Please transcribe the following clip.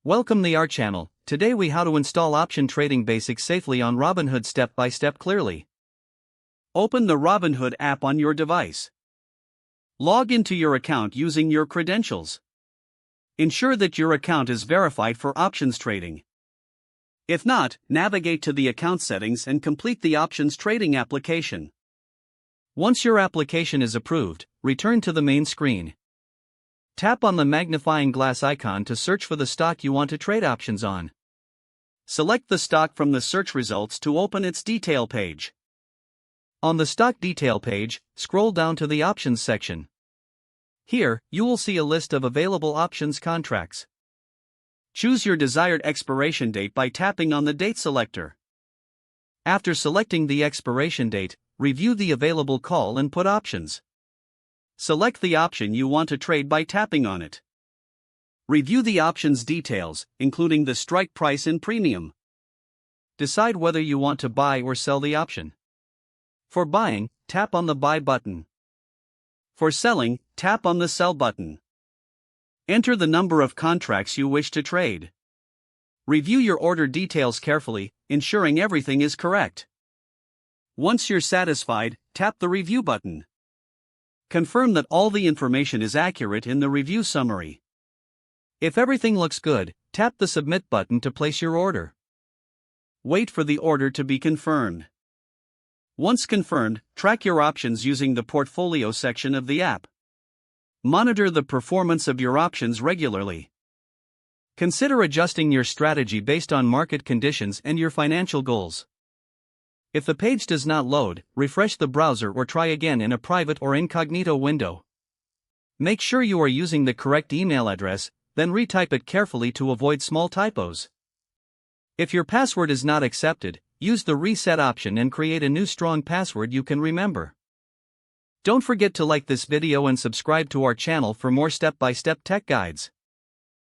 Welcome to our channel. Today we how to install option trading basics safely on Robinhood step by step clearly. Open the Robinhood app on your device. Log into your account using your credentials. Ensure that your account is verified for options trading. If not, navigate to the account settings and complete the options trading application. Once your application is approved, return to the main screen. Tap on the magnifying glass icon to search for the stock you want to trade options on. Select the stock from the search results to open its detail page. On the stock detail page, scroll down to the options section. Here, you will see a list of available options contracts. Choose your desired expiration date by tapping on the date selector. After selecting the expiration date, review the available call and put options. Select the option you want to trade by tapping on it. Review the options details, including the strike price and premium. Decide whether you want to buy or sell the option. For buying, tap on the buy button. For selling, tap on the sell button. Enter the number of contracts you wish to trade. Review your order details carefully, ensuring everything is correct. Once you're satisfied, tap the review button. Confirm that all the information is accurate in the review summary. If everything looks good, tap the submit button to place your order. Wait for the order to be confirmed. Once confirmed, track your options using the portfolio section of the app. Monitor the performance of your options regularly. Consider adjusting your strategy based on market conditions and your financial goals. If the page does not load, refresh the browser or try again in a private or incognito window. Make sure you are using the correct email address, then retype it carefully to avoid small typos. If your password is not accepted, use the reset option and create a new strong password you can remember. Don't forget to like this video and subscribe to our channel for more step-by-step tech guides.